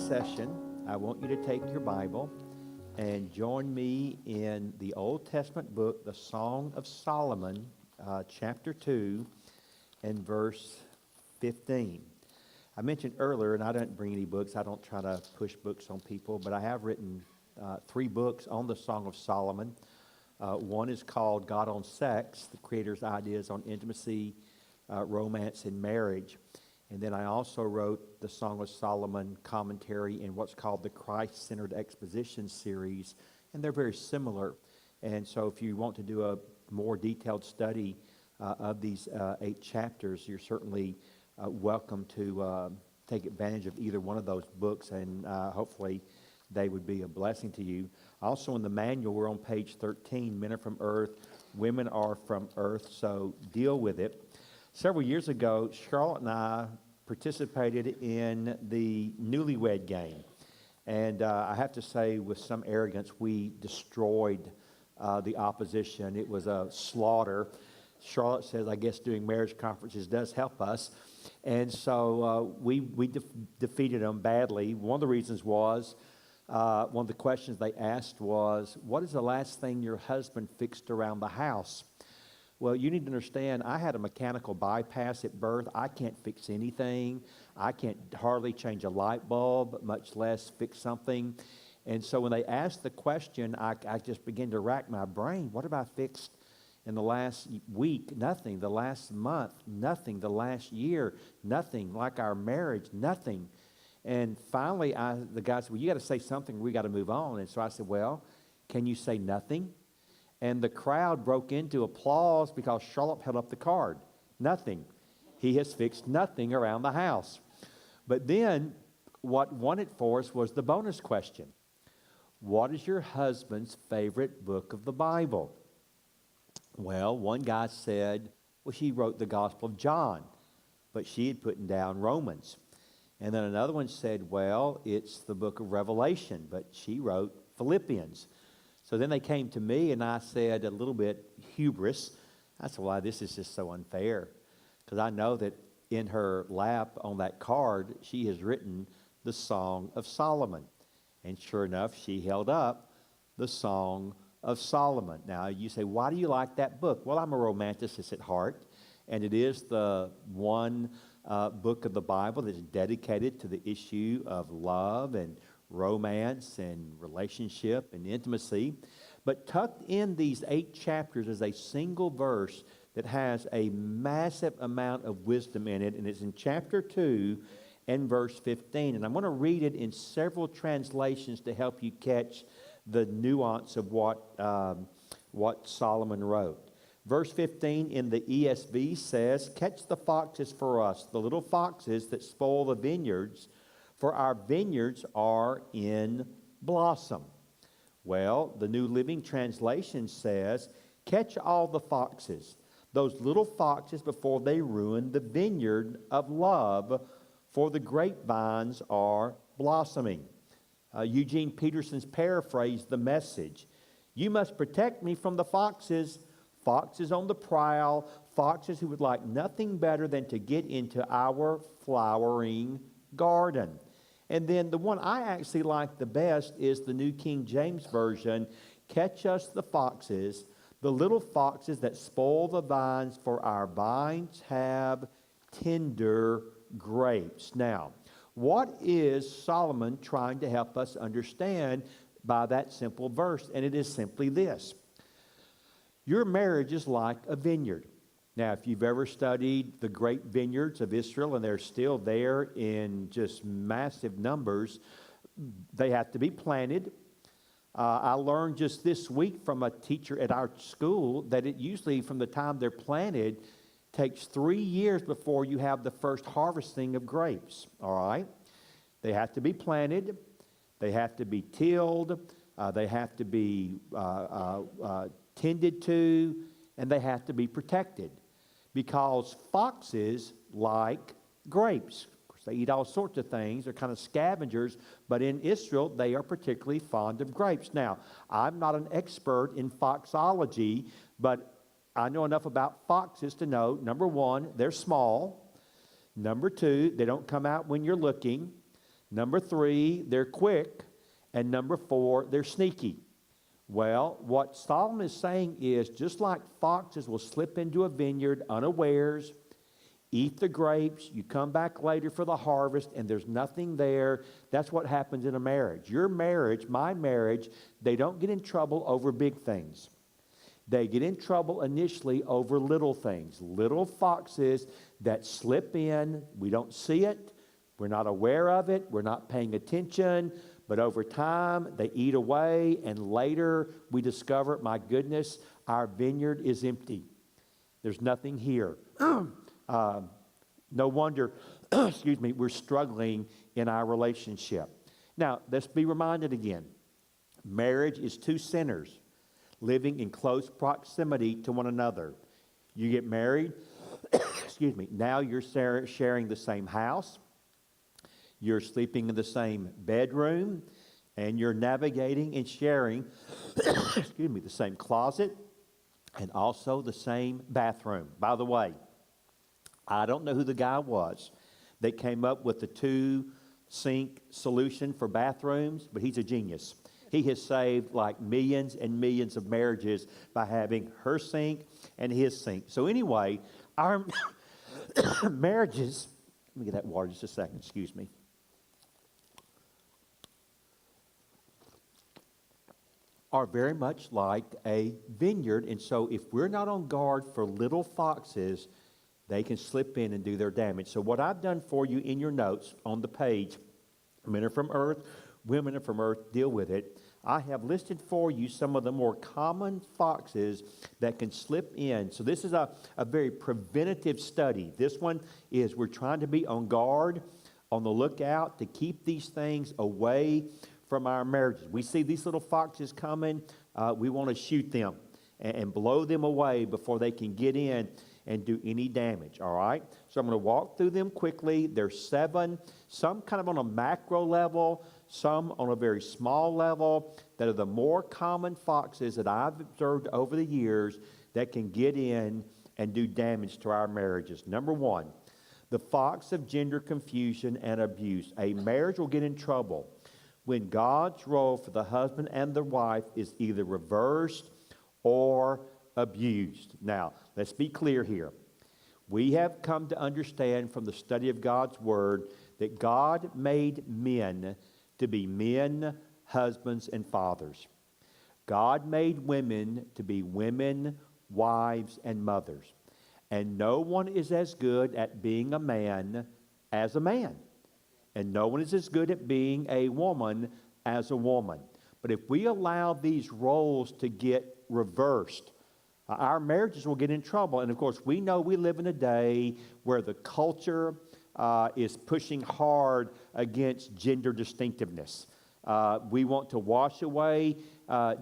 session, I want you to take your Bible and join me in the Old Testament book, the Song of Solomon, chapter 2 and verse 15. I mentioned earlier, and I didn't bring any books. I don't try to push books on people, but I have written 3 books on the Song of Solomon. One is called God on Sex, the Creator's Ideas on Intimacy, Romance, and Marriage. And then I also wrote the Song of Solomon commentary in what's called the Christ-Centered Exposition series, and they're very similar. And so if you want to do a more detailed study of these 8 chapters, you're certainly welcome to take advantage of either one of those books, and hopefully they would be a blessing to you. Also in the manual, we're on page 13, Men are from earth, women are from earth, so deal with it. Several years ago, Charlotte and I participated in the newlywed game. And I have to say, with some arrogance, we destroyed the opposition. It was a slaughter. Charlotte says, I guess doing marriage conferences does help us. And so we defeated them badly. One of the reasons was, one of the questions they asked was, what is the last thing your husband fixed around the house? Well, you need to understand, I had a mechanical bypass at birth. I can't fix anything. I can't hardly change a light bulb, much less fix something. And so when they asked the question, I just began to rack my brain. What have I fixed in the last week? Nothing. The last month? Nothing. The last year? Nothing. Like our marriage? Nothing. And finally, the guy said, well, you got to say something. We got to move on. And so I said, well, can you say nothing? And the crowd broke into applause because Charlotte held up the card. Nothing. He has fixed nothing around the house. But then what won it for us was the bonus question. What is your husband's favorite book of the Bible? Well, one guy said, well, she wrote the Gospel of John, but she had put down Romans. And then another one said, well, it's the book of Revelation, but she wrote Philippians. So then they came to me, and I said, a little bit hubris, I said, well, this is just so unfair. Because I know that in her lap on that card, she has written the Song of Solomon. And sure enough, she held up the Song of Solomon. Now, you say, why do you like that book? Well, I'm a romanticist at heart, and it is the one book of the Bible that is dedicated to the issue of love and romance and relationship and intimacy. But tucked in these 8 chapters is a single verse that has a massive amount of wisdom in it, and it's in chapter 2 and verse 15. And I'm going to read it in several translations to help you catch the nuance of what Solomon wrote. Verse 15 in the ESV says, catch the foxes for us, the little foxes that spoil the vineyards, for our vineyards are in blossom. Well, the New Living Translation says, catch all the foxes, those little foxes before they ruin the vineyard of love, for the grapevines are blossoming. Eugene Peterson's paraphrased the message. You must protect me from the foxes, foxes on the prowl, foxes who would like nothing better than to get into our flowering garden. And then the one I actually like the best is the New King James Version. Catch us the foxes, the little foxes that spoil the vines, for our vines have tender grapes. Now, what is Solomon trying to help us understand by that simple verse? And it is simply this. Your marriage is like a vineyard. Now, if you've ever studied the great vineyards of Israel, and they're still there in just massive numbers, they have to be planted. I learned just this week from a teacher at our school that it usually, from the time they're planted, takes 3 years before you have the first harvesting of grapes, all right? They have to be planted. They have to be tilled. They have to be tended to, and they have to be protected. Because foxes like grapes. Of course, they eat all sorts of things. They're kind of scavengers. But in Israel, they are particularly fond of grapes. Now, I'm not an expert in foxology, but I know enough about foxes to know, number one, they're small. Number two, they don't come out when you're looking. Number 3, they're quick. And number 4, they're sneaky. Well, what Solomon is saying is, just like foxes will slip into a vineyard unawares, eat the grapes, you come back later for the harvest, and there's nothing there. That's what happens in a marriage. Your marriage, my marriage, they don't get in trouble over big things. They get in trouble initially over little things. Little foxes that slip in. We don't see it. We're not aware of it. We're not paying attention. But over time, they eat away, and later we discover, my goodness, our vineyard is empty. There's nothing here. No wonder, excuse me, we're struggling in our relationship. Now, let's be reminded again. Marriage is two sinners living in close proximity to one another. You get married, excuse me, now you're sharing the same house. You're sleeping in the same bedroom, and you're navigating and sharing, excuse me, the same closet and also the same bathroom. By the way, I don't know who the guy was that came up with the 2-sink solution for bathrooms, but he's a genius. He has saved like millions and millions of marriages by having her sink and his sink. So anyway, our marriages, let me get that water just a second, excuse me. Are very much like a vineyard. And so if we're not on guard for little foxes, they can slip in and do their damage. So what I've done for you in your notes on the page, Men Are From Earth, Women Are From Earth, deal with it. I have listed for you some of the more common foxes that can slip in. So this is a very preventative study. This one is we're trying to be on guard, on the lookout to keep these things away from our marriages. We see these little foxes coming, we want to shoot them and blow them away before they can get in and do any damage, all right? So I'm going to walk through them quickly. There's 7, some kind of on a macro level, some on a very small level, that are the more common foxes that I've observed over the years that can get in and do damage to our marriages. Number 1, the fox of gender confusion and abuse. A marriage will get in trouble when God's role for the husband and the wife is either reversed or abused. Now, let's be clear here. We have come to understand from the study of God's Word that God made men to be men, husbands, and fathers. God made women to be women, wives, and mothers. And no one is as good at being a man as a man. And no one is as good at being a woman as a woman. But if we allow these roles to get reversed, our marriages will get in trouble. And of course, we know we live in a day where the culture is pushing hard against gender distinctiveness. We want to wash away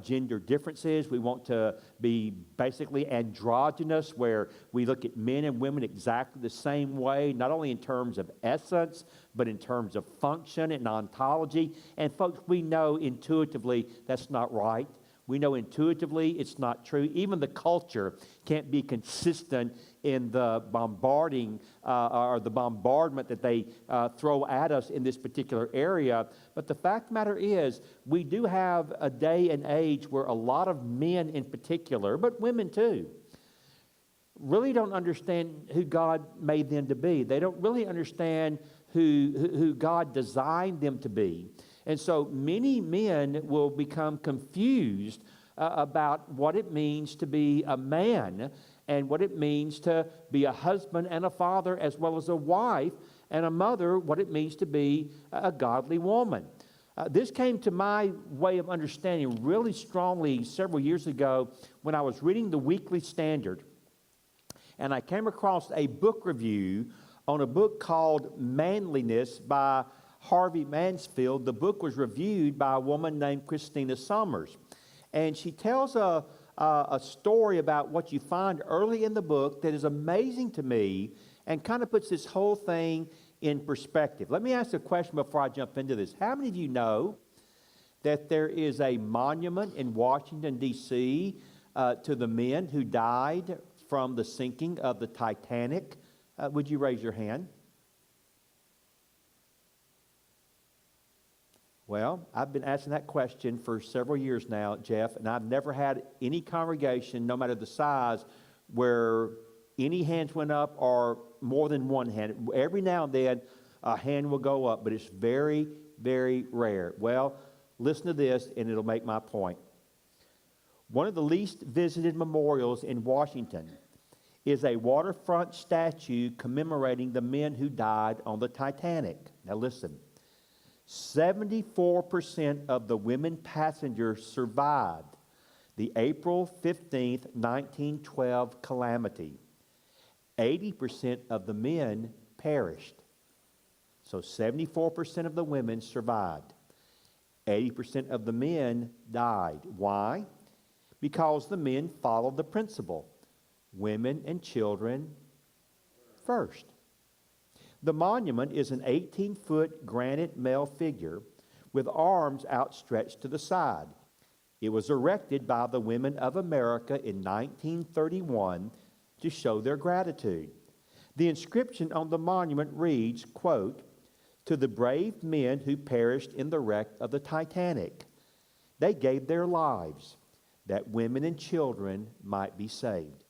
gender differences. We want to be basically androgynous, where we look at men and women exactly the same way, not only in terms of essence, but in terms of function and ontology. And folks, we know intuitively that's not right. We know intuitively it's not true. Even the culture can't be consistent in the bombarding or the bombardment that they throw at us in this particular area. But the fact of the matter is, we do have a day and age where a lot of men in particular, but women too, really don't understand who God made them to be. They don't really understand who God designed them to be. And so many men will become confused about what it means to be a man and what it means to be a husband and a father, as well as a wife and a mother, what it means to be a godly woman. This came to my way of understanding really strongly several years ago when I was reading the Weekly Standard. And I came across a book review on a book called Manliness by Harvey Mansfield. The book was reviewed by a woman named Christina Summers. And she tells a story about what you find early in the book that is amazing to me and kind of puts this whole thing in perspective. Let me ask a question before I jump into this. How many of you know that there is a monument in Washington, D.C. To the men who died from the sinking of the Titanic? Would you raise your hand? Well, I've been asking that question for several years now, Jeff, and I've never had any congregation, no matter the size, where any hands went up or more than one hand. Every now and then, a hand will go up, but it's very, very rare. Well, listen to this, and it'll make my point. One of the least visited memorials in Washington is a waterfront statue commemorating the men who died on the Titanic. Now listen. 74% of the women passengers survived the April 15th, 1912 calamity. 80% of the men perished. So 74% of the women survived. 80% of the men died. Why? Because the men followed the principle: women and children first. The monument is an 18-foot granite male figure with arms outstretched to the side. It was erected by the women of America in 1931 to show their gratitude. The inscription on the monument reads, quote, "To the brave men who perished in the wreck of the Titanic. They gave their lives that women and children might be saved."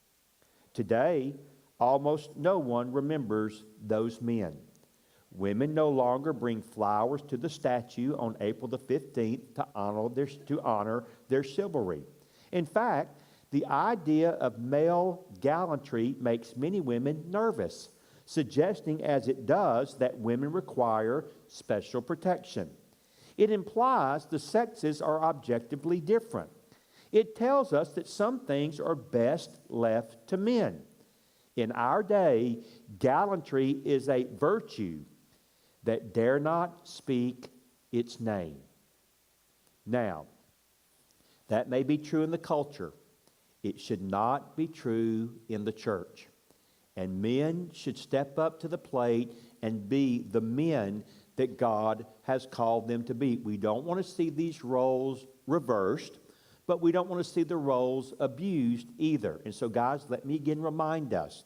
Today, almost no one remembers those men. Women no longer bring flowers to the statue on April the 15th to honor their chivalry. In fact, the idea of male gallantry makes many women nervous, suggesting as it does that women require special protection. It implies the sexes are objectively different. It tells us that some things are best left to men. In our day, gallantry is a virtue that dare not speak its name. Now, that may be true in the culture. It should not be true in the church. And men should step up to the plate and be the men that God has called them to be. We don't want to see these roles reversed, but we don't want to see the roles abused either. And so, guys, let me again remind us.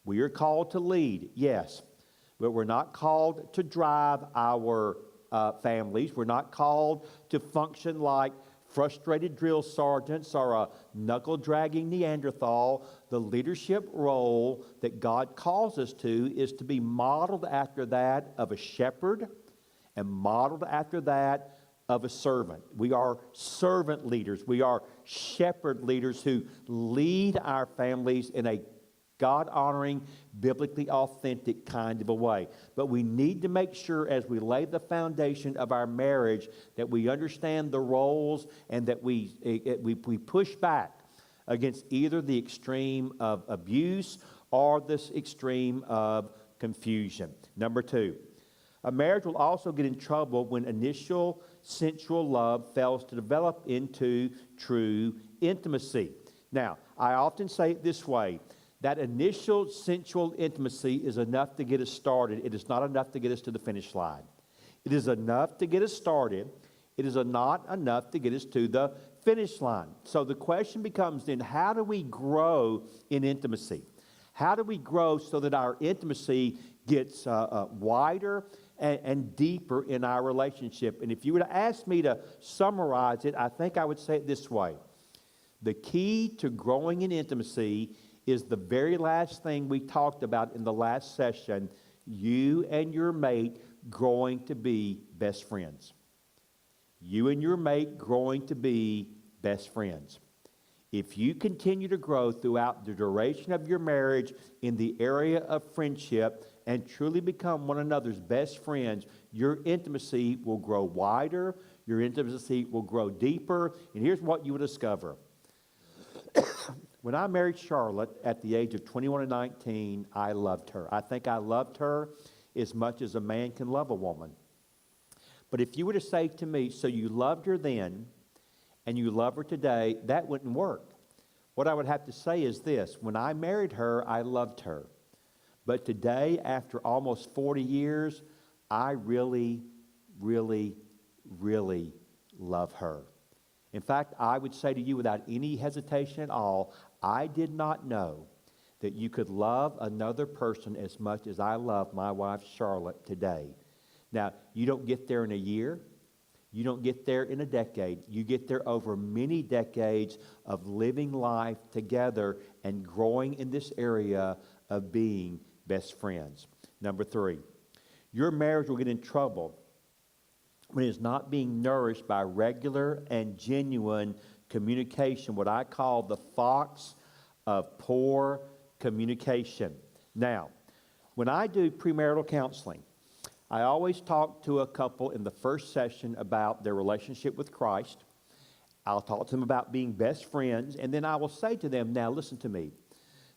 We are called to lead, yes, but we're not called to drive our families. We're not called to function like frustrated drill sergeants or a knuckle-dragging Neanderthal. The leadership role that God calls us to is to be modeled after that of a shepherd and modeled after that of a servant. We are servant leaders. We are shepherd leaders who lead our families in a God-honoring, biblically authentic kind of a way. But we need to make sure as we lay the foundation of our marriage that we understand the roles and that we push back against either the extreme of abuse or this extreme of confusion. Number two, a marriage will also get in trouble when initial sensual love fails to develop into true intimacy. Now, I often say it this way. That initial sensual intimacy is enough to get us started. It is not enough to get us to the finish line. It is enough to get us started. It is not enough to get us to the finish line. So the question becomes then, how do we grow in intimacy? How do we grow so that our intimacy gets wider and deeper in our relationship? And if you were to ask me to summarize it, I think I would say it this way. The key to growing in intimacy is the very last thing we talked about in the last session, you and your mate growing to be best friends. You and your mate growing to be best friends. If you continue to grow throughout the duration of your marriage in the area of friendship and truly become one another's best friends, your intimacy will grow wider, your intimacy will grow deeper, and here's what you will discover. When I married Charlotte at the age of 21 and 19, I loved her. I think I loved her as much as a man can love a woman. But if you were to say to me, so you loved her then and you love her today, that wouldn't work. What I would have to say is this. When I married her, I loved her. But today, after almost 40 years, I really, really, really love her. In fact, I would say to you without any hesitation at all, I did not know that you could love another person as much as I love my wife Charlotte today. Now, you don't get there in a year. You don't get there in a decade. You get there over many decades of living life together and growing in this area of being best friends. Number 3, your marriage will get in trouble when it's not being nourished by regular and genuine communication, what I call the fox of poor communication. Now, when I do premarital counseling, I always talk to a couple in the first session about their relationship with Christ. I'll talk to them about being best friends, and then I will say to them, now listen to me.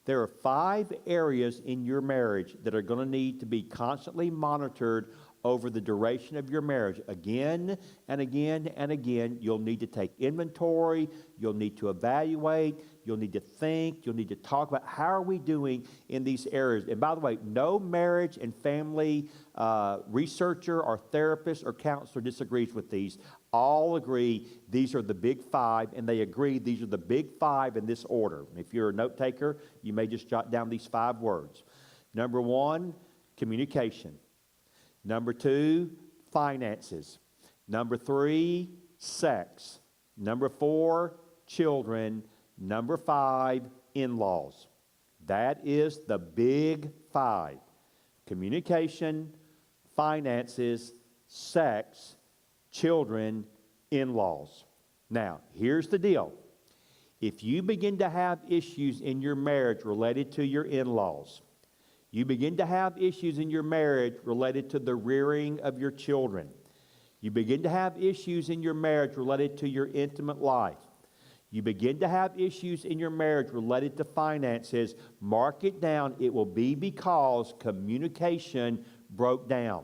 There are 5 areas in your marriage that are going to need to be constantly monitored over the duration of your marriage. Again and again and again, you'll need to take inventory, you'll need to evaluate, you'll need to think, you'll need to talk about how are we doing in these areas. And by the way, no marriage and family researcher or therapist or counselor disagrees with these. All agree these are the big 5, and they agree these are the big 5 in this order. If you're a note taker, you may just jot down these 5 words. Number 1, communication. Number 2, finances. Number 3, sex. Number 4, children. Number 5, in-laws. That is the big 5. Communication, finances, sex, children, in-laws. Now, here's the deal. If you begin to have issues in your marriage related to your in-laws, you begin to have issues in your marriage related to the rearing of your children, you begin to have issues in your marriage related to your intimate life, you begin to have issues in your marriage related to finances, mark it down. It will be because communication broke down.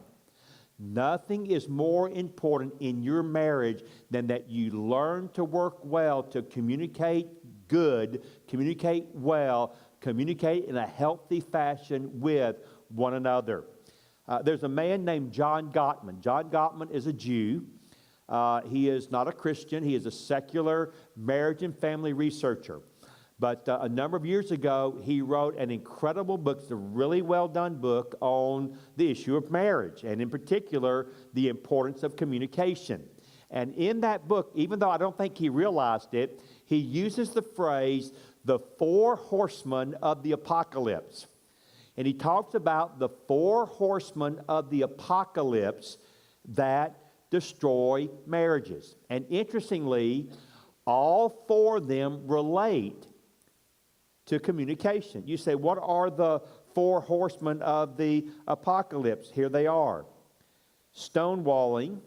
Nothing is more important in your marriage than that you learn to work well, to communicate good, communicate well, communicate in a healthy fashion with one another. There's a man named John Gottman. John Gottman is a Jew. He is not a Christian. He is a secular marriage and family researcher. But a number of years ago, he wrote an incredible book. It's a really well done book on the issue of marriage, and in particular, the importance of communication. And in that book, even though I don't think he realized it, he uses the phrase, the 4 horsemen of the apocalypse. And he talks about the 4 horsemen of the apocalypse that destroy marriages. And interestingly, all 4 of them relate to communication. You say, what are the 4 horsemen of the apocalypse? Here they are. Stonewalling,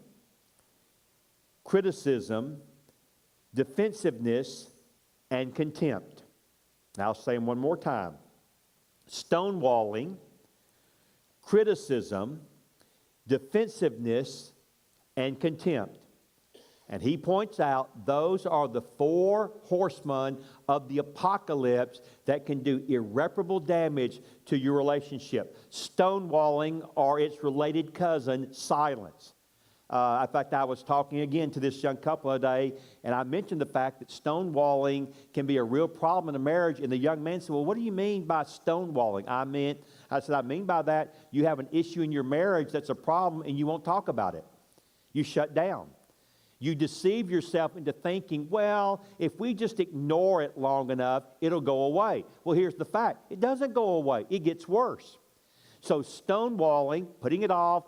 criticism, defensiveness, and contempt. Now I'll say them one more time. Stonewalling, criticism, defensiveness, and contempt. And he points out those are the 4 horsemen of the apocalypse that can do irreparable damage to your relationship. Stonewalling, or its related cousin, silence. In fact, I was talking again to this young couple today, and I mentioned the fact that stonewalling can be a real problem in a marriage. And the young man said, well, what do you mean by stonewalling? I said, I mean by that, you have an issue in your marriage that's a problem and you won't talk about it. You shut down. You deceive yourself into thinking, well, if we just ignore it long enough, it'll go away. Well, here's the fact. It doesn't go away. It gets worse. So stonewalling, putting it off,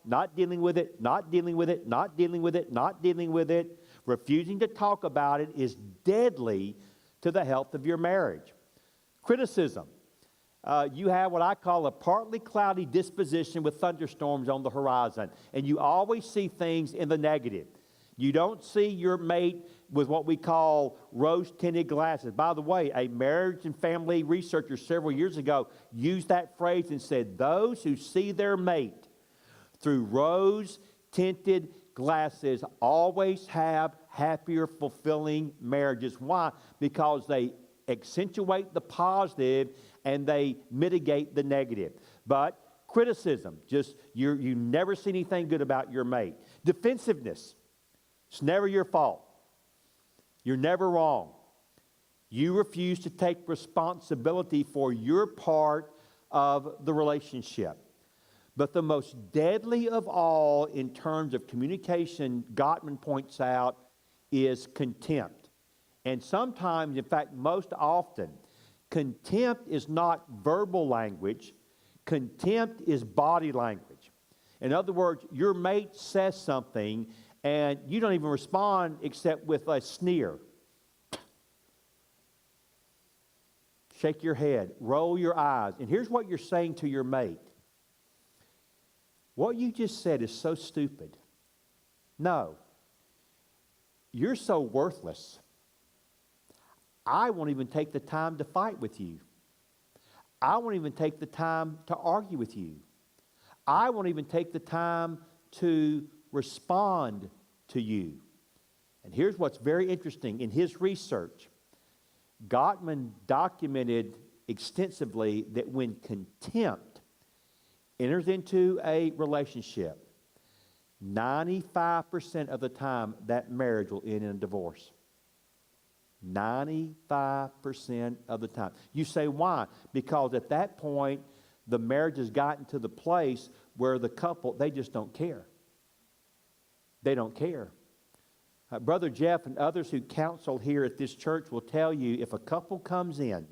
not dealing with it, not dealing with it, not dealing with it, not dealing with it, refusing to talk about it is deadly to the health of your marriage. Criticism. You have what I call a partly cloudy disposition with thunderstorms on the horizon, and you always see things in the negative. You don't see your mate with what we call rose-tinted glasses. By the way, a marriage and family researcher several years ago used that phrase and said, those who see their mate through rose-tinted glasses always have happier, fulfilling marriages. Why? Because they accentuate the positive and they mitigate the negative. But criticism, just you never see anything good about your mate. Defensiveness, it's never your fault. You're never wrong. You refuse to take responsibility for your part of the relationship. But the most deadly of all in terms of communication, Gottman points out, is contempt. And sometimes, in fact, most often, contempt is not verbal language. Contempt is body language. In other words, your mate says something and you don't even respond except with a sneer. Shake your head, roll your eyes. And here's what you're saying to your mate. What you just said is so stupid. No. You're so worthless. I won't even take the time to fight with you. I won't even take the time to argue with you. I won't even take the time to respond to you. And here's what's very interesting. In his research, Gottman documented extensively that when contempt enters into a relationship, 95% of the time that marriage will end in a divorce. 95% of the time. You say, why? Because at that point, the marriage has gotten to the place where the couple, they just don't care. They don't care. Brother Jeff and others who counsel here at this church will tell you if a couple comes in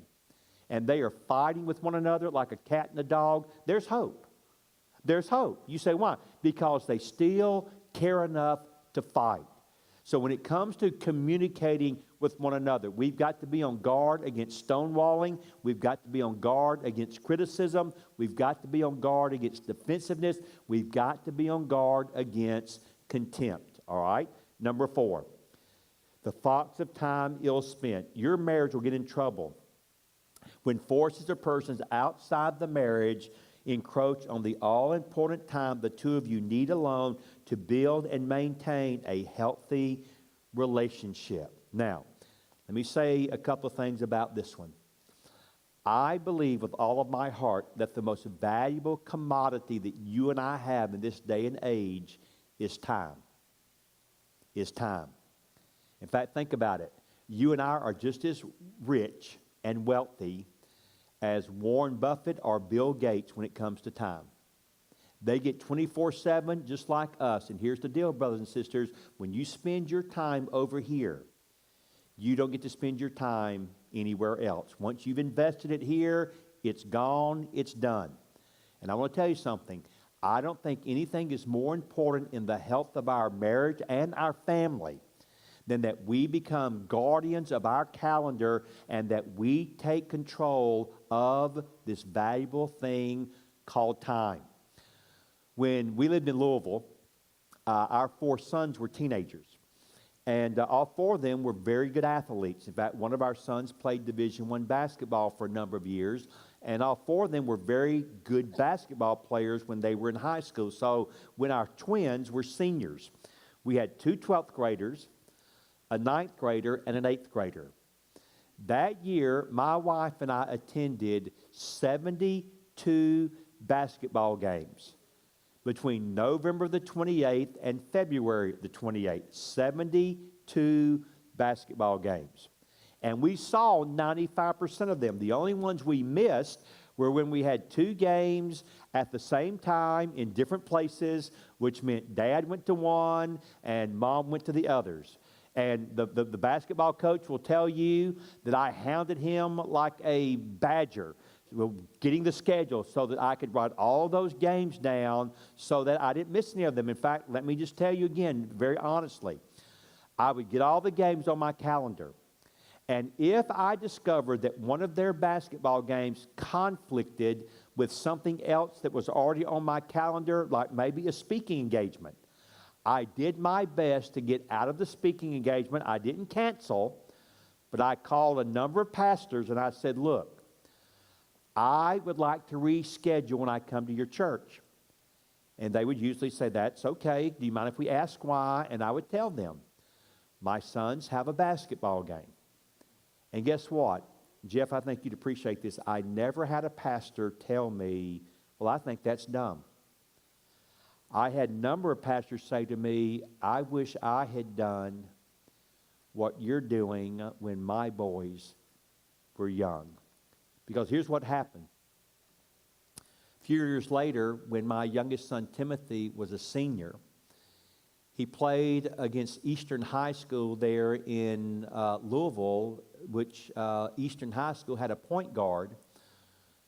and they are fighting with one another like a cat and a dog, there's hope. There's hope. You say, why? Because they still care enough to fight. So when it comes to communicating with one another, we've got to be on guard against stonewalling. We've got to be on guard against criticism. We've got to be on guard against defensiveness. We've got to be on guard against contempt. All right? Number 4, the fox of time ill spent. Your marriage will get in trouble when forces or persons outside the marriage encroach on the all-important time the two of you need alone to build and maintain a healthy relationship. Now, let me say a couple of things about this one. I believe with all of my heart that the most valuable commodity that you and I have in this day and age is time. Is time. In fact, think about it. You and I are just as rich and wealthy as Warren Buffett or Bill Gates when it comes to time. They get 24/7 just like us. And here's the deal, brothers and sisters. When you spend your time over here, you don't get to spend your time anywhere else. Once you've invested it here, it's gone, it's done. And I want to tell you something. I don't think anything is more important in the health of our marriage and our family than that we become guardians of our calendar and that we take control of this valuable thing called time. When we lived in Louisville, our 4 sons were teenagers. And all 4 of them were very good athletes. In fact, one of our sons played Division I basketball for a number of years. And all 4 of them were very good basketball players when they were in high school. So when our twins were seniors, we had 2 12th graders, a 9th grader, and an 8th grader. That year, my wife and I attended 72 basketball games between November the 28th and February the 28th. 72 basketball games. And we saw 95% of them. The only ones we missed were when we had 2 games at the same time in different places, which meant Dad went to one and Mom went to the others. And the basketball coach will tell you that I hounded him like a badger, getting the schedule so that I could write all those games down so that I didn't miss any of them. In fact, let me just tell you again, very honestly, I would get all the games on my calendar. And if I discovered that one of their basketball games conflicted with something else that was already on my calendar, like maybe a speaking engagement, I did my best to get out of the speaking engagement. I didn't cancel, but I called a number of pastors and I said, look, I would like to reschedule when I come to your church. And they would usually say, that's okay. Do you mind if we ask why? And I would tell them, my sons have a basketball game. And guess what? Jeff, I think you'd appreciate this. I never had a pastor tell me, well, I think that's dumb. I had a number of pastors say to me, I wish I had done what you're doing when my boys were young. Because here's what happened. few years later, when my youngest son Timothy was a senior, he played against Eastern High School there in Louisville, which Eastern High School had a point guard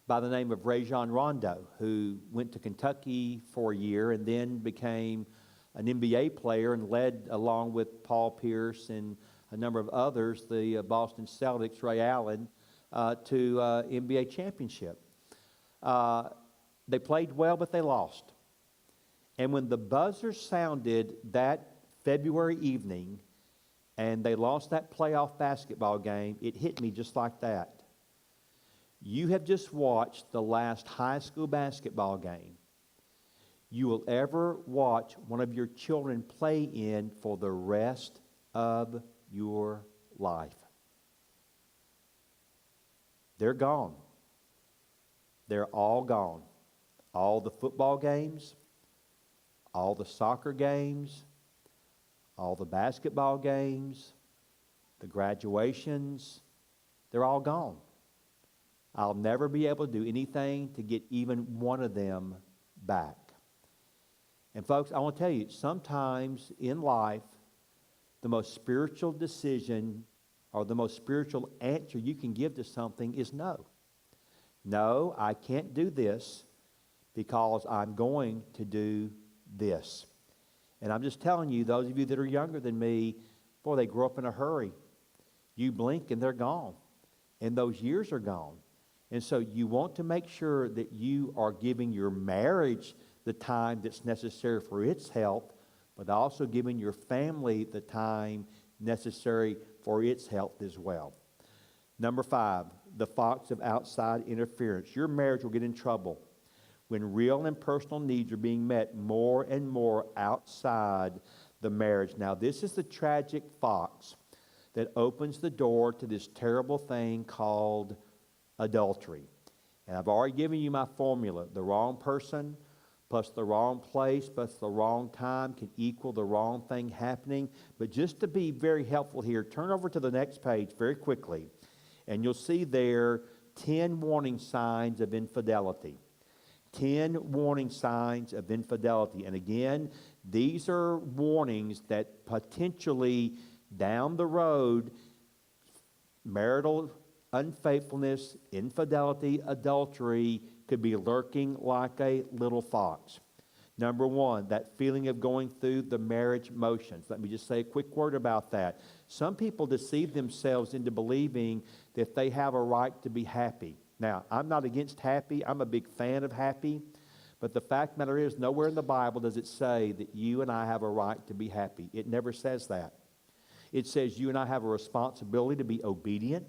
by the name of Rajon Rondo, who went to Kentucky for a year and then became an NBA player and led, along with Paul Pierce and a number of others, the Boston Celtics, Ray Allen, to NBA championship. They played well, but they lost. And when the buzzer sounded that February evening and they lost that playoff basketball game, it hit me just like that. You have just watched the last high school basketball game you will ever watch one of your children play in for the rest of your life. They're gone. They're all gone. All the football games, all the soccer games, all the basketball games, the graduations, they're all gone. I'll never be able to do anything to get even one of them back. And folks, I want to tell you, sometimes in life, the most spiritual decision or the most spiritual answer you can give to something is no. No, I can't do this because I'm going to do this. And I'm just telling you, those of you that are younger than me, boy, they grow up in a hurry. You blink and they're gone. And those years are gone. And so you want to make sure that you are giving your marriage the time that's necessary for its health, but also giving your family the time necessary for its health as well. Number 5, the fox of outside interference. Your marriage will get in trouble when real and personal needs are being met more and more outside the marriage. Now, this is the tragic fox that opens the door to this terrible thing called adultery. And I've already given you my formula. The wrong person plus the wrong place plus the wrong time can equal the wrong thing happening. But just to be very helpful here, turn over to the next page very quickly, and you'll see there 10 warning signs of infidelity. 10 warning signs of infidelity. And again, these are warnings that potentially down the road, marital unfaithfulness, infidelity, adultery could be lurking like a little fox. Number 1, that feeling of going through the marriage motions. Let me just say a quick word about that. Some people deceive themselves into believing that they have a right to be happy. Now, I'm not against happy. I'm a big fan of happy. But the fact of the matter is, nowhere in the Bible does it say that you and I have a right to be happy. It never says that. It says you and I have a responsibility to be obedient.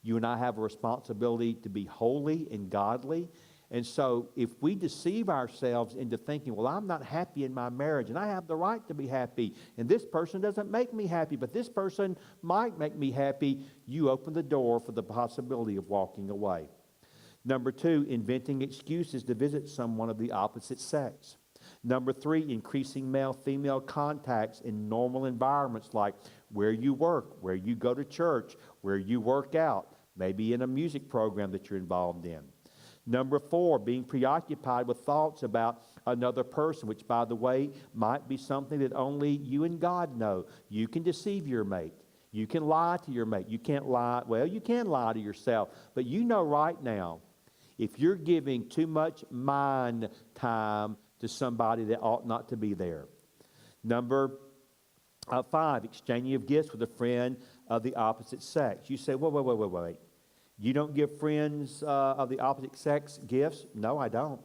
You and I have a responsibility to be holy and godly. And so if we deceive ourselves into thinking, well, I'm not happy in my marriage, and I have the right to be happy, and this person doesn't make me happy, but this person might make me happy, you open the door for the possibility of walking away. Number 2, inventing excuses to visit someone of the opposite sex. Number 3, increasing male-female contacts in normal environments like where you work, where you go to church, where you work out, maybe in a music program that you're involved in. Number 4, being preoccupied with thoughts about another person, which, by the way, might be something that only you and God know. You can deceive your mate. You can lie to your mate. You can't lie. Well, you can lie to yourself. But you know right now, if you're giving too much mind time to somebody that ought not to be there. Number 5, exchanging of gifts with a friend of the opposite sex. You say, wait. You don't give friends of the opposite sex gifts? No, I don't.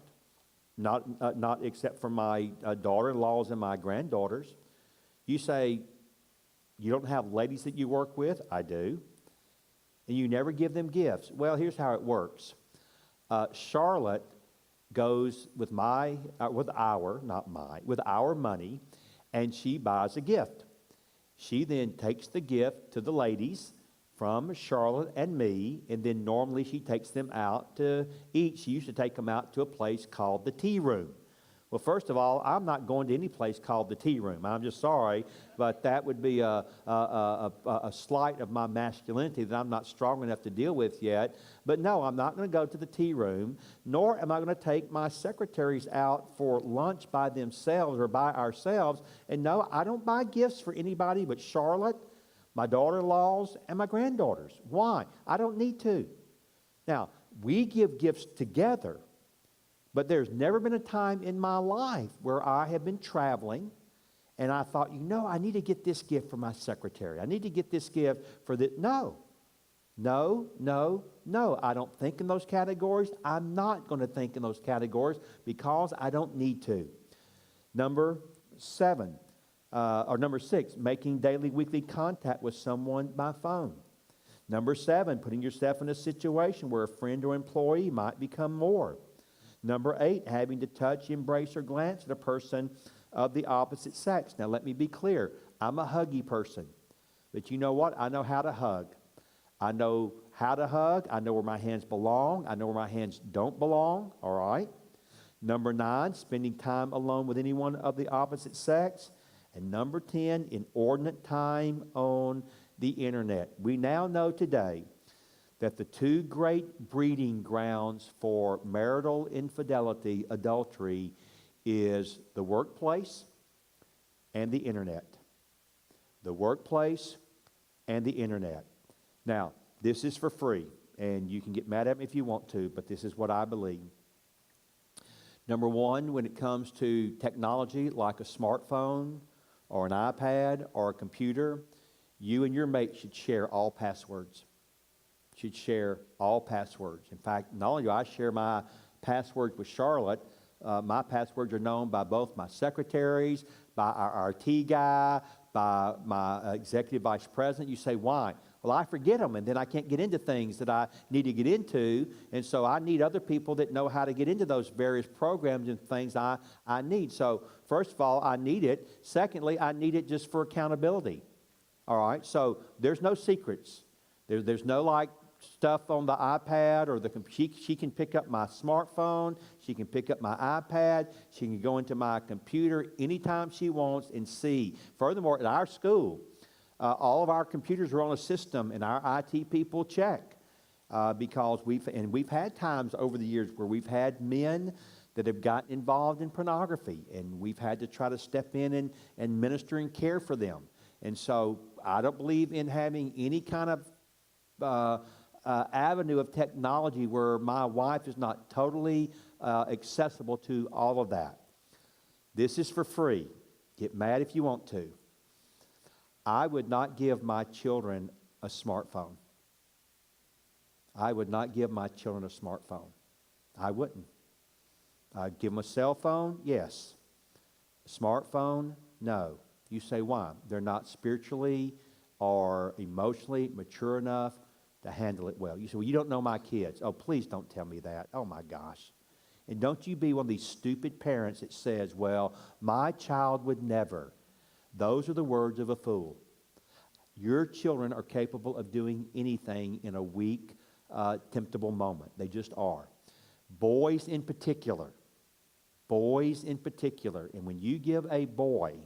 Not except for my daughter-in-laws and my granddaughters. You say, you don't have ladies that you work with? I do. And you never give them gifts. Well, here's how it works. Charlotte goes with our money, and she buys a gift. She then takes the gift to the ladies from Charlotte and me, and then normally she takes them out to eat. She used to take them out to a place called the Tea Room, Well, first of all, I'm not going to any place called the tea room. I'm just sorry, but that would be a slight of my masculinity that I'm not strong enough to deal with yet. But no, I'm not going to go to the tea room, nor am I going to take my secretaries out for lunch by themselves or by ourselves. And no, I don't buy gifts for anybody but Charlotte, my daughter-in-laws, and my granddaughters. Why? I don't need to. Now, we give gifts together. But there's never been a time in my life where I have been traveling and I thought, I need to get this gift for my secretary. I need to get this gift for this. No. I don't think in those categories. I'm not going to think in those categories because I don't need to. Number 6, making daily, weekly contact with someone by phone. Number 7, putting yourself in a situation where a friend or employee might become more. Number 8, having to touch, embrace, or glance at a person of the opposite sex. Now, let me be clear. I'm a huggy person. But you know what? I know how to hug. I know how to hug. I know where my hands belong. I know where my hands don't belong. All right? Number 9, spending time alone with anyone of the opposite sex. And number 10, inordinate time on the internet. We now know today that the 2 great breeding grounds for marital infidelity, adultery, is the workplace and the internet. The workplace and the internet. Now, this is for free, and you can get mad at me if you want to, but this is what I believe. Number 1, when it comes to technology like a smartphone or an iPad or a computer, you and your mate should share all passwords. Should share all passwords. In fact, not only do I share my passwords with Charlotte, my passwords are known by both my secretaries, by our RT guy, by my executive vice president. You say, why? Well, I forget them, and then I can't get into things that I need to get into, and so I need other people that know how to get into those various programs and things I need. So, first of all, I need it. Secondly, I need it just for accountability. All right? So, there's no secrets. There's no, stuff on the iPad or she can pick up my smartphone, she can pick up my iPad, she can go into my computer anytime she wants and see. Furthermore, at our school, all of our computers are on a system and our IT people check because we've had times over the years where we've had men that have gotten involved in pornography and we've had to try to step in and minister and care for them. And so I don't believe in having any kind of avenue of technology where my wife is not totally accessible to all of that. This is for free. Get mad if you want to. I would not give my children a smartphone. I would not give my children a smartphone. I wouldn't. I'd give them a cell phone? Yes. Smartphone? No. You say, why? They're not spiritually or emotionally mature enough to handle it well. You say, well, you don't know my kids. Oh, please don't tell me that. Oh, my gosh. And don't you be one of these stupid parents that says, well, my child would never. Those are the words of a fool. Your children are capable of doing anything in a weak, temptable moment. They just are. Boys in particular. And when you give a boy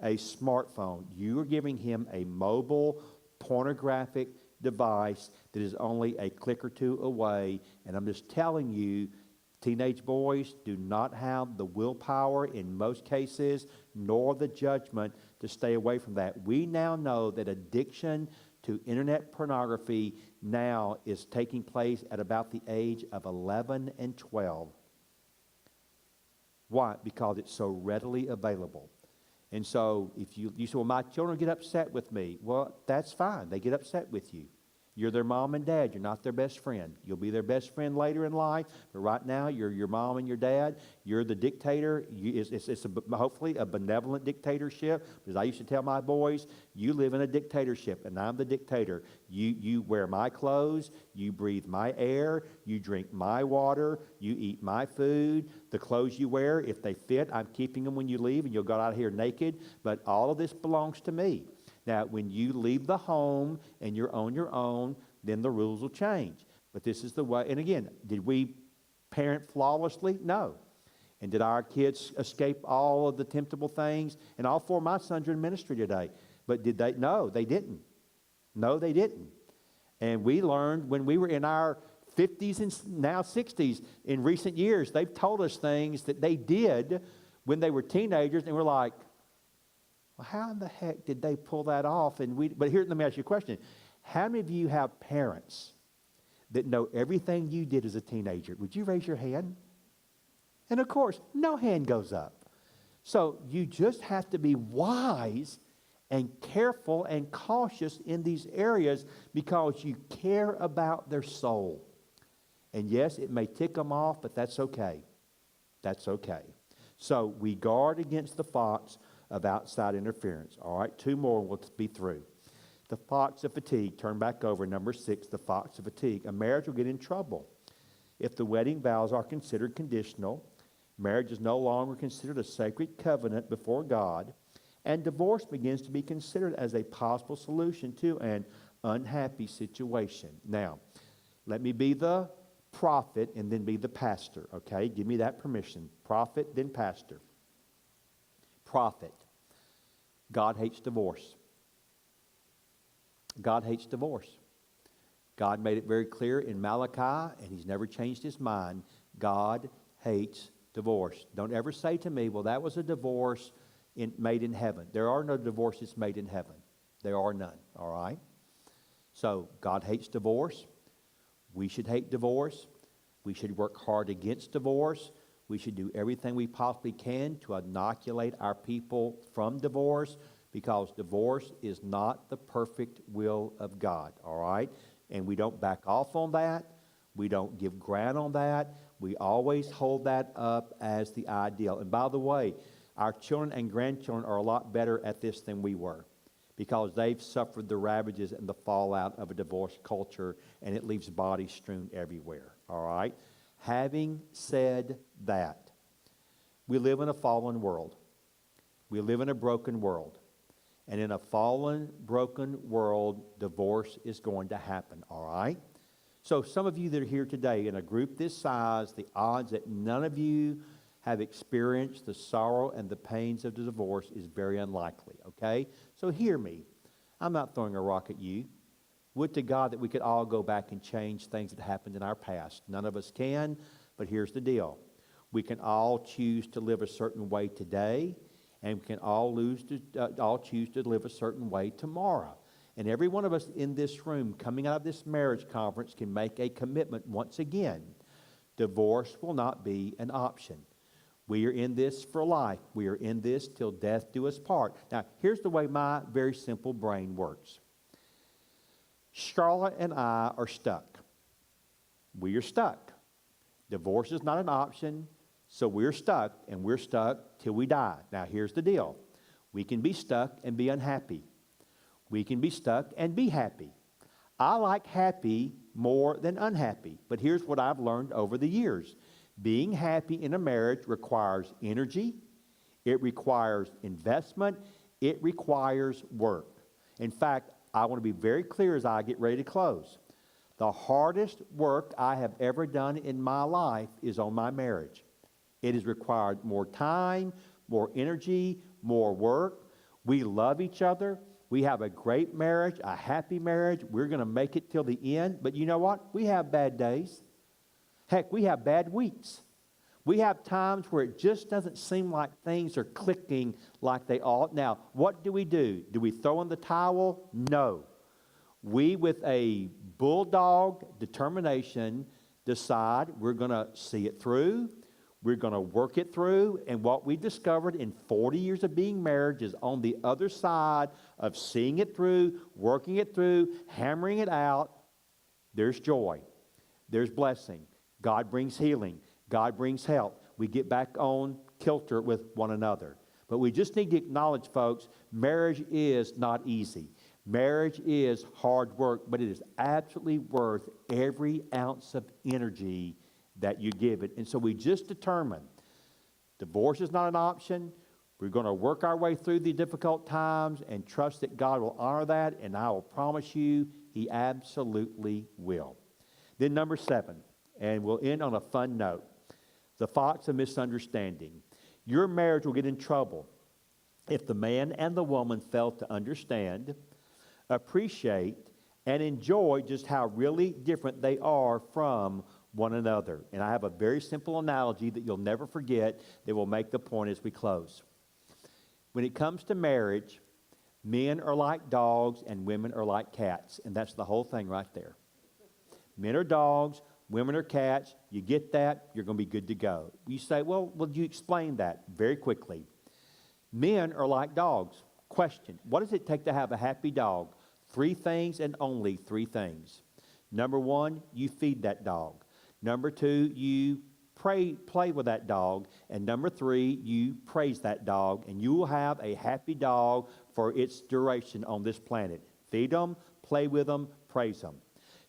a smartphone, you are giving him a mobile, pornographic device that is only a click or two away. And I'm just telling you, teenage boys do not have the willpower in most cases, nor the judgment to stay away from that. We now know that addiction to internet pornography now is taking place at about the age of 11 and 12. Why? Because it's so readily available. And so if you say, well, my children get upset with me. Well, that's fine. They get upset with you. You're their mom and dad. You're not their best friend. You'll be their best friend later in life. But right now, you're your mom and your dad. You're the dictator. It's hopefully a benevolent dictatorship. Because I used to tell my boys, you live in a dictatorship, and I'm the dictator. You wear my clothes. You breathe my air. You drink my water. You eat my food. The clothes you wear, if they fit, I'm keeping them when you leave, and you'll go out of here naked. But all of this belongs to me. Now, when you leave the home and you're on your own, then the rules will change. But this is the way. And again, did we parent flawlessly? No. And did our kids escape all of the temptable things? And all 4 of my sons are in ministry today. But did they? No, they didn't. No, they didn't. And we learned when we were in our 50s and now 60s in recent years, they've told us things that they did when they were teenagers, and we're like, well, how in the heck did they pull that off? But here, let me ask you a question. How many of you have parents that know everything you did as a teenager? Would you raise your hand? And of course, no hand goes up. So you just have to be wise and careful and cautious in these areas because you care about their soul. And yes, it may tick them off, but that's okay. That's okay. So we guard against the fox of outside interference. All right, 2 more and we'll be through. The fox of fatigue. Turn back over, number 6, the fox of fatigue. A marriage will get in trouble if the wedding vows are considered conditional. Marriage is no longer considered a sacred covenant before God, and divorce begins to be considered as a possible solution to an unhappy situation. Now, let me be the prophet and then be the pastor, okay? Give me that permission. Prophet, then pastor. Prophet. God hates divorce. God hates divorce. God made it very clear in Malachi, and he's never changed his mind. God hates divorce. Don't ever say to me, well, that was a divorce made in heaven. There are no divorces made in heaven. There are none, all right? So God hates divorce. We should hate divorce. We should work hard against divorce. We should do everything we possibly can to inoculate our people from divorce, because divorce is not the perfect will of God, all right? And we don't back off on that. We don't give ground on that. We always hold that up as the ideal. And by the way, our children and grandchildren are a lot better at this than we were, because they've suffered the ravages and the fallout of a divorce culture, and it leaves bodies strewn everywhere, all right? Having said that, we live in a fallen world. We live in a broken world. And in a fallen, broken world, divorce is going to happen, all right? So some of you that are here today in a group this size, the odds that none of you have experienced the sorrow and the pains of the divorce is very unlikely, okay? So hear me. I'm not throwing a rock at you. Would to God that we could all go back and change things that happened in our past. None of us can, but here's the deal. We can all choose to live a certain way today, and we can all choose to live a certain way tomorrow. And every one of us in this room coming out of this marriage conference can make a commitment once again. Divorce will not be an option. We are in this for life. We are in this till death do us part. Now, here's the way my very simple brain works. Charlotte and I are stuck. We are stuck. Divorce is not an option, so we're stuck, and we're stuck till we die. Now, here's the deal. We can be stuck and be unhappy. We can be stuck and be happy. I like happy more than unhappy, but here's what I've learned over the years. Being happy in a marriage requires energy, it requires investment, it requires work. In fact, I want to be very clear as I get ready to close. The hardest work I have ever done in my life is on my marriage. It has required more time, more energy, more work. We love each other. We have a great marriage, a happy marriage. We're going to make it till the end. But you know what? We have bad days. Heck, we have bad weeks. We have times where it just doesn't seem like things are clicking like they ought. Now, what do? Do we throw in the towel? No. We, with a bulldog determination, decide we're going to see it through. We're going to work it through. And what we discovered in 40 years of being married is on the other side of seeing it through, working it through, hammering it out, there's joy. There's blessing. God brings healing. God brings help. We get back on kilter with one another. But we just need to acknowledge, folks, marriage is not easy. Marriage is hard work, but it is absolutely worth every ounce of energy that you give it. And so we just determined divorce is not an option. We're going to work our way through the difficult times and trust that God will honor that, and I will promise you He absolutely will. Then number 7, and we'll end on a fun note. the thoughts of misunderstanding. Your marriage will get in trouble if the man and the woman fail to understand, appreciate, and enjoy just how really different they are from one another. And I have a very simple analogy that you'll never forget that will make the point as we close. When it comes to marriage, men are like dogs and women are like cats. And that's the whole thing right there. Men are dogs, women are cats. You get that, you're going to be good to go. You say, well, would you explain that? Very quickly. Men are like dogs. Question, what does it take to have a happy dog? 3 things and only 3 things. Number 1, you feed that dog. Number 2, you play with that dog. And number 3, you praise that dog. And you will have a happy dog for its duration on this planet. Feed them, play with them, praise them.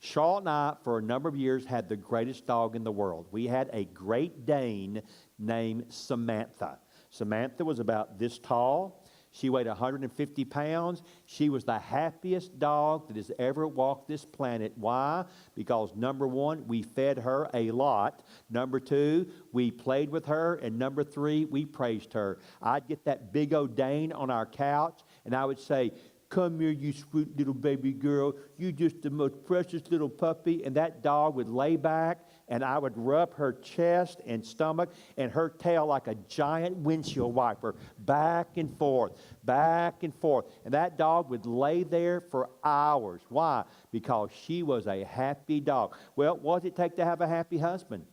Charlotte and I, for a number of years, had the greatest dog in the world. We had a Great Dane named Samantha. Samantha was about this tall. She weighed 150 pounds. She was the happiest dog that has ever walked this planet. Why? Because number 1, we fed her a lot. Number 2, we played with her. And number 3, we praised her. I'd get that big old Dane on our couch, and I would say, come here, you sweet little baby girl. You just the most precious little puppy. And that dog would lay back, and I would rub her chest and stomach and her tail like a giant windshield wiper, back and forth, back and forth. And that dog would lay there for hours. Why? Because she was a happy dog. Well, what does it take to have a happy husband?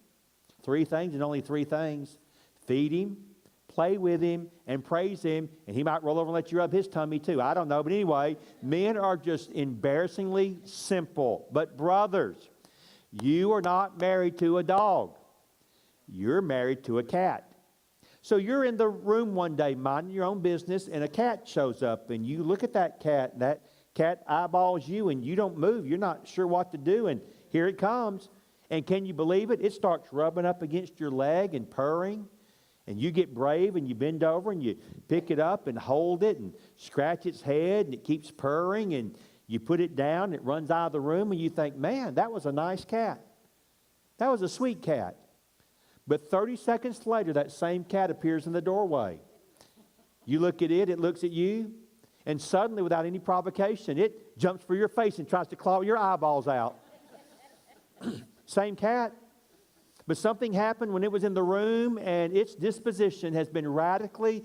3 things and only 3 things. Feed him, play with him, and praise him, and he might roll over and let you rub his tummy too. I don't know, but anyway, men are just embarrassingly simple. But brothers, you are not married to a dog. You're married to a cat. So you're in the room one day minding your own business, and a cat shows up, and you look at that cat, and that cat eyeballs you, and you don't move. You're not sure what to do, and here it comes. And can you believe it? It starts rubbing up against your leg and purring. And you get brave and you bend over and you pick it up and hold it and scratch its head, and it keeps purring, and you put it down and it runs out of the room, and you think, man, that was a nice cat. That was a sweet cat. But 30 seconds later, that same cat appears in the doorway. You look at it looks at you, and suddenly, without any provocation, it jumps for your face and tries to claw your eyeballs out. Same cat. But something happened when it was in the room, and its disposition has been radically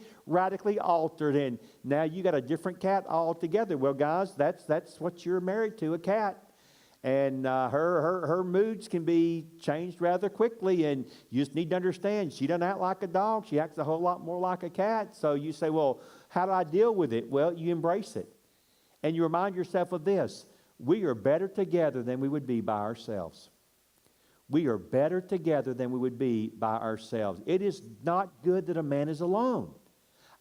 altered, and now you got a different cat altogether. Well, guys, that's what you're married to, a cat. And her moods can be changed rather quickly, and you just need to understand, she doesn't act like a dog. She acts a whole lot more like a cat. So you say, well, how do I deal with it? Well, you embrace it. And you remind yourself of this. We are better together than we would be by ourselves. We are better together than we would be by ourselves. It is not good that a man is alone.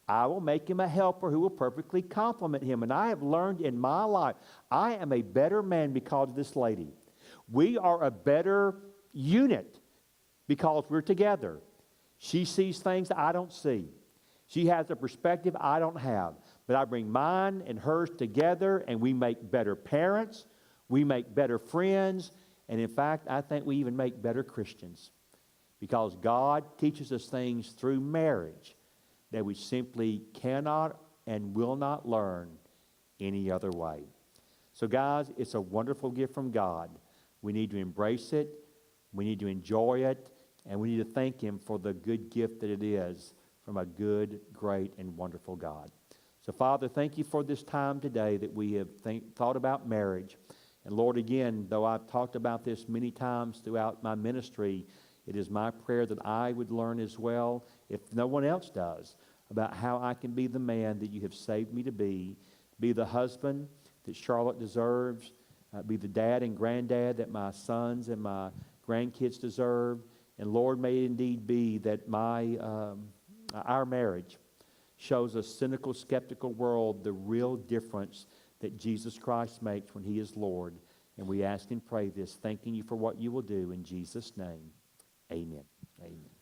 I will make him a helper who will perfectly complement him. And I have learned in my life, I am a better man because of this lady. We are a better unit because we're together. She sees things I don't see. She has a perspective I don't have. But I bring mine and hers together, and we make better parents. We make better friends. And in fact, I think we even make better Christians, because God teaches us things through marriage that we simply cannot and will not learn any other way. So guys, it's a wonderful gift from God. We need to embrace it, we need to enjoy it, and we need to thank Him for the good gift that it is from a good, great, and wonderful God. So Father, thank you for this time today that we have thought about marriage. And Lord, again, though I've talked about this many times throughout my ministry, it is my prayer that I would learn as well, if no one else does, about how I can be the man that you have saved me to be the husband that Charlotte deserves, be the dad and granddad that my sons and my grandkids deserve. And Lord, may it indeed be that our marriage shows a cynical, skeptical world the real difference that Jesus Christ makes when He is Lord. And we ask and pray this, thanking you for what you will do in Jesus' name. Amen. Amen.